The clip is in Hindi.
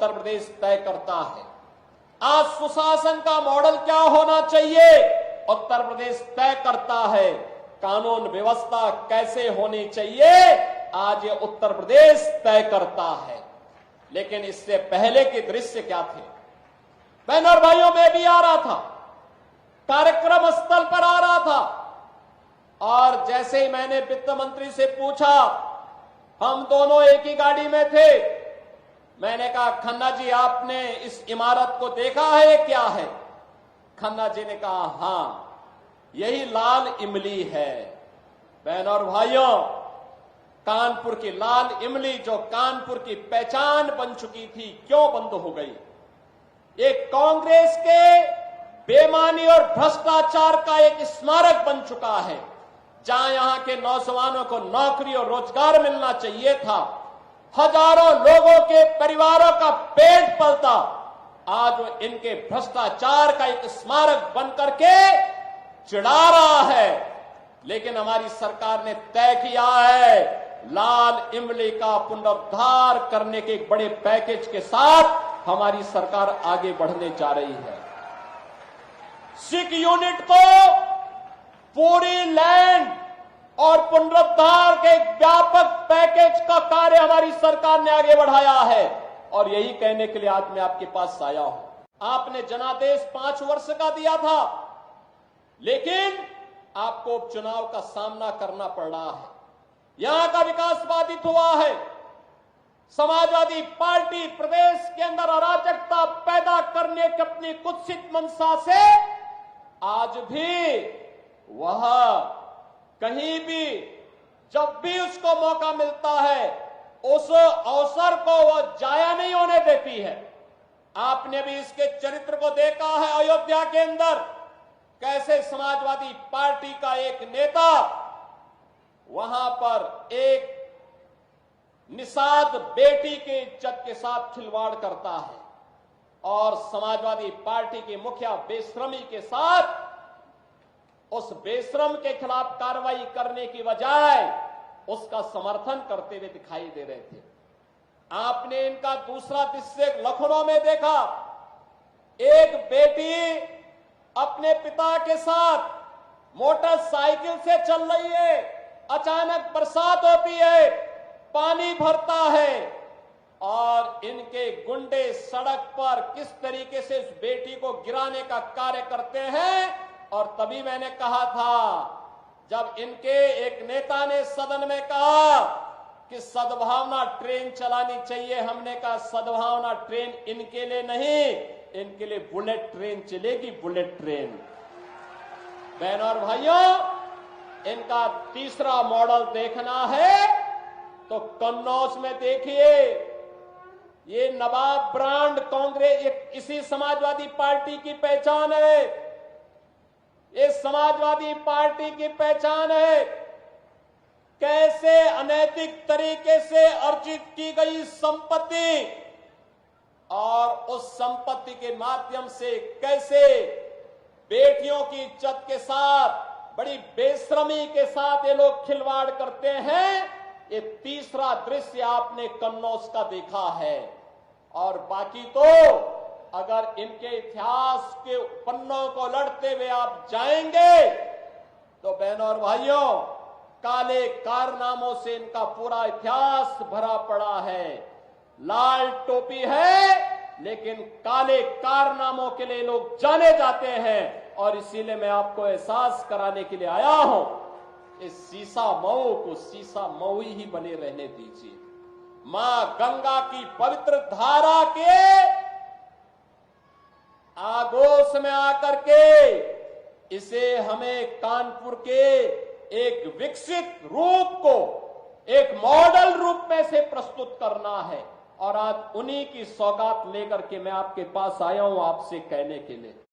उत्तर प्रदेश तय करता है। आज सुशासन का मॉडल क्या होना चाहिए, उत्तर प्रदेश तय करता है। कानून व्यवस्था कैसे होनी चाहिए, आज ये उत्तर प्रदेश तय करता है। लेकिन इससे पहले के दृश्य क्या थे? बहनों और भाइयों, मैं भी आ रहा था, कार्यक्रम स्थल पर आ रहा था, और जैसे ही मैंने वित्त मंत्री से पूछा, हम दोनों एक ही गाड़ी में थे, मैंने कहा खन्ना जी आपने इस इमारत को देखा है, क्या है? खन्ना जी ने कहा हां, यही लाल इमली है। बहनों और भाइयों, कानपुर की लाल इमली जो कानपुर की पहचान बन चुकी थी, क्यों बंद हो गई? एक कांग्रेस के बेईमानी और भ्रष्टाचार का एक स्मारक बन चुका है। जहां यहां के नौजवानों को नौकरी और रोजगार मिलना चाहिए था, हजारों लोगों के परिवारों का पेट पलता, आज वो इनके भ्रष्टाचार का एक स्मारक बन करके चिढ़ा रहा है। लेकिन हमारी सरकार ने तय किया है, लाल इमली का पुनरुद्धार करने के एक बड़े पैकेज के साथ हमारी सरकार आगे बढ़ने जा रही है। सिख यूनिट को पूरी लैंड और पुनरुद्धार के एक व्यापक पैकेज का कार्य हमारी सरकार ने आगे बढ़ाया है, और यही कहने के लिए आज मैं आपके पास आया हूं। आपने जनादेश 5 वर्ष का दिया था, लेकिन आपको उपचुनाव का सामना करना पड़ रहा है। यहां का विकास बाधित हुआ है। समाजवादी पार्टी प्रदेश के अंदर अराजकता पैदा करने की अपनी कुत्सित मंशा से आज भी वह कहीं भी जब भी उसको मौका मिलता है, उस अवसर को वह जाया नहीं होने देती है। आपने भी इसके चरित्र को देखा है अयोध्या के अंदर, कैसे समाजवादी पार्टी का एक नेता वहां पर एक निषाद बेटी के इज्जत के साथ खिलवाड़ करता है, और समाजवादी पार्टी के मुखिया बेशर्मी के साथ उस बेशरम के खिलाफ कार्रवाई करने की बजाय उसका समर्थन करते हुए दिखाई दे रहे थे। आपने इनका दूसरा दृश्य लखनऊ में देखा, एक बेटी अपने पिता के साथ मोटरसाइकिल से चल रही है, अचानक बरसात होती है, पानी भरता है, और इनके गुंडे सड़क पर किस तरीके से इस बेटी को गिराने का कार्य करते हैं। और तभी मैंने कहा था, जब इनके एक नेता ने सदन में कहा कि सद्भावना ट्रेन चलानी चाहिए, हमने कहा सद्भावना ट्रेन इनके लिए नहीं, इनके लिए बुलेट ट्रेन चलेगी, बुलेट ट्रेन। बहनों और भाइयों, इनका तीसरा मॉडल देखना है तो कन्नौज में देखिए, ये नवाब ब्रांड कांग्रेस इसी समाजवादी पार्टी की पहचान है। ये समाजवादी पार्टी की पहचान है, कैसे अनैतिक तरीके से अर्जित की गई संपत्ति, और उस संपत्ति के माध्यम से कैसे बेटियों की इज्जत के साथ बड़ी बेशर्मी के साथ ये लोग खिलवाड़ करते हैं। ये तीसरा दृश्य आपने कन्नौज का देखा है। और बाकी तो अगर इनके इतिहास के पन्नों को लड़ते हुए आप जाएंगे तो बहनों और भाइयों, काले कारनामों से इनका पूरा इतिहास भरा पड़ा है। लाल टोपी है, लेकिन काले कारनामों के लिए लोग जाने जाते हैं, और इसीलिए मैं आपको एहसास कराने के लिए आया हूं, इस सीसा मऊ को सीसा मऊ ही बने रहने दीजिए। मां गंगा की पवित्र धारा के आगोश में आकर के इसे हमें कानपुर के एक विकसित रूप को एक मॉडल रूप में से प्रस्तुत करना है, और आज उन्हीं की सौगात लेकर के मैं आपके पास आया हूं आपसे कहने के लिए।